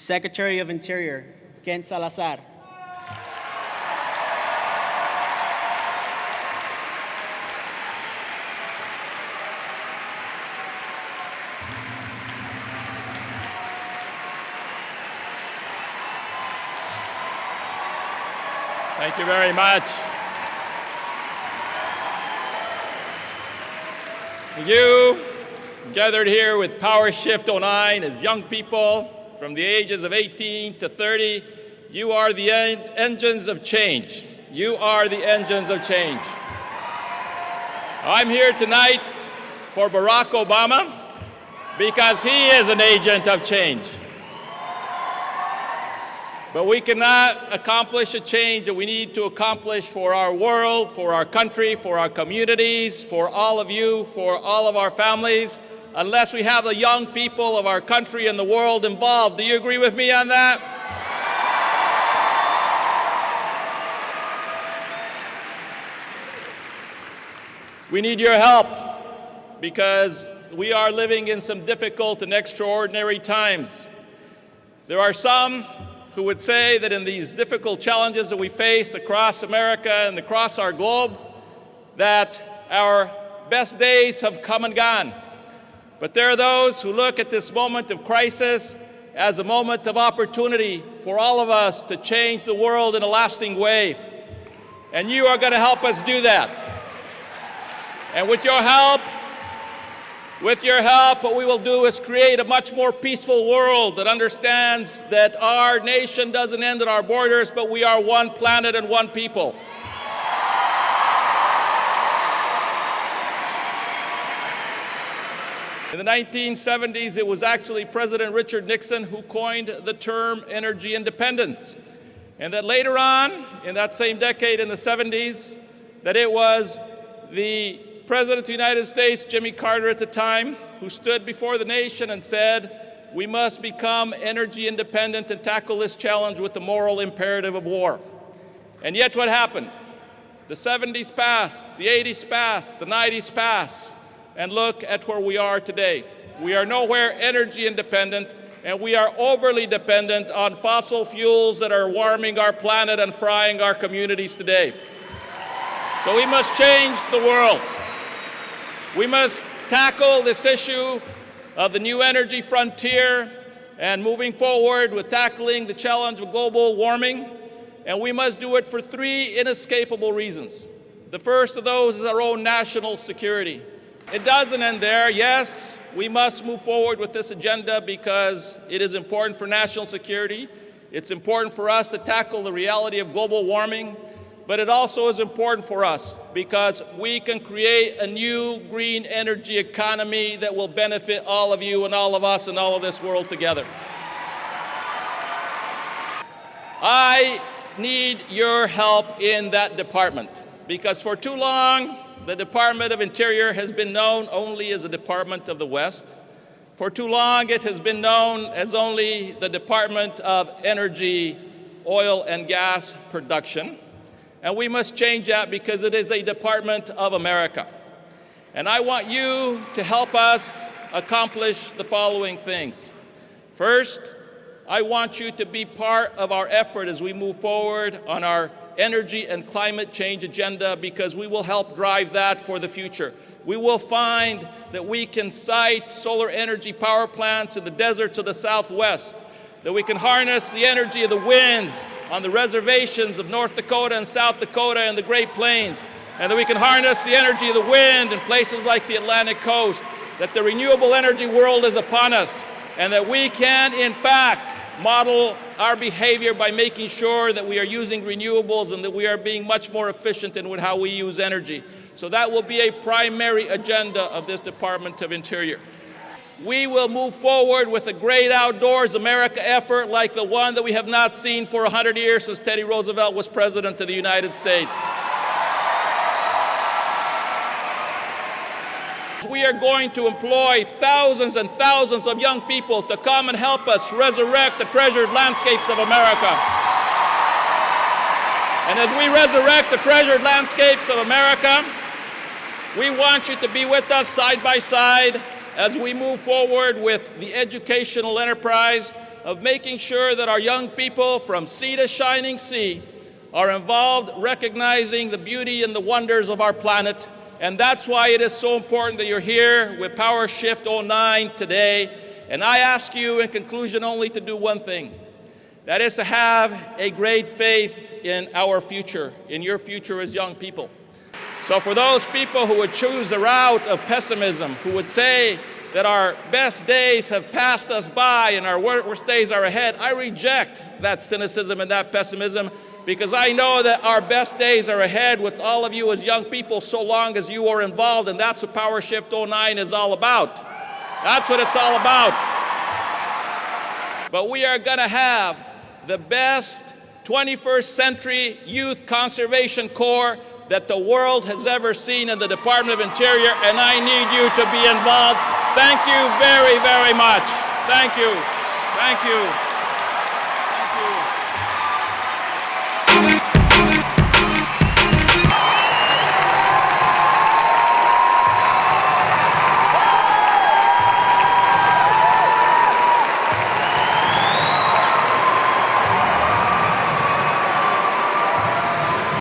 Secretary of Interior, Ken Salazar. Thank you very much. You gathered here with Powershift 09 as young people from the ages of 18 to 30. You are the engines of change. You are the engines of change. I'm here tonight for Barack Obama because he is an agent of change. But we cannot accomplish a change that we need to accomplish for our world, for our country, for our communities, for all of you, for all of our families, unless we have the young people of our country and the world involved. Do you agree with me on that? We need your help because we are living in some difficult and extraordinary times. There are some who would say that in these difficult challenges that we face across America and across our globe, that our best days have come and gone. But there are those who look at this moment of crisis as a moment of opportunity for all of us to change the world in a lasting way. And you are going to help us do that. And with your help, what we will do is create a much more peaceful world that understands that our nation doesn't end at our borders, but we are one planet and one people. In the 1970s, it was actually President Richard Nixon who coined the term energy independence. And that later on, in that same decade, in the 70s, that it was the President of the United States, Jimmy Carter at the time, who stood before the nation and said, we must become energy independent and tackle this challenge with the moral imperative of war. And yet what happened? The 70s passed, the 80s passed, the 90s passed, and look at where we are today. We are nowhere energy independent, and we are overly dependent on fossil fuels that are warming our planet and frying our communities today. So we must change the world. We must tackle this issue of the new energy frontier and moving forward with tackling the challenge of global warming. And we must do it for three inescapable reasons. The first of those is our own national security. It doesn't end there. Yes, we must move forward with this agenda because it is important for national security. It's important for us to tackle the reality of global warming. But it also is important for us because we can create a new green energy economy that will benefit all of you and all of us and all of this world together. I need your help in that department because for too long, the Department of Interior has been known only as the Department of the West. For too long, it has been known as only the Department of Energy, Oil and Gas Production. And we must change that because it is a department of America. And I want you to help us accomplish the following things. First, I want you to be part of our effort as we move forward on our energy and climate change agenda because we will help drive that for the future. We will find that we can site solar energy power plants in the deserts of the Southwest, that we can harness the energy of the winds on the reservations of North Dakota and South Dakota and the Great Plains, and that we can harness the energy of the wind in places like the Atlantic coast, that the renewable energy world is upon us, and that we can, in fact, model our behavior by making sure that we are using renewables and that we are being much more efficient in how we use energy. So that will be a primary agenda of this Department of Interior. We will move forward with a great outdoors America effort like the one that we have not seen for 100 years since Teddy Roosevelt was President of the United States. We are going to employ thousands and thousands of young people to come and help us resurrect the treasured landscapes of America. And as we resurrect the treasured landscapes of America, we want you to be with us side by side as we move forward with the educational enterprise of making sure that our young people from sea to shining sea are involved recognizing the beauty and the wonders of our planet. And that's why it is so important that you're here with Powershift 09 today. And I ask you in conclusion only to do one thing. That is to have a great faith in our future, in your future as young people. So for those people who would choose a route of pessimism, who would say that our best days have passed us by and our worst days are ahead, I reject that cynicism and that pessimism, because I know that our best days are ahead with all of you as young people, so long as you are involved, and that's what Powershift 09 is all about. That's what it's all about. But we are going to have the best 21st century youth conservation corps that the world has ever seen in the Department of Interior, and I need you to be involved. Thank you very, very much. Thank you. Thank you.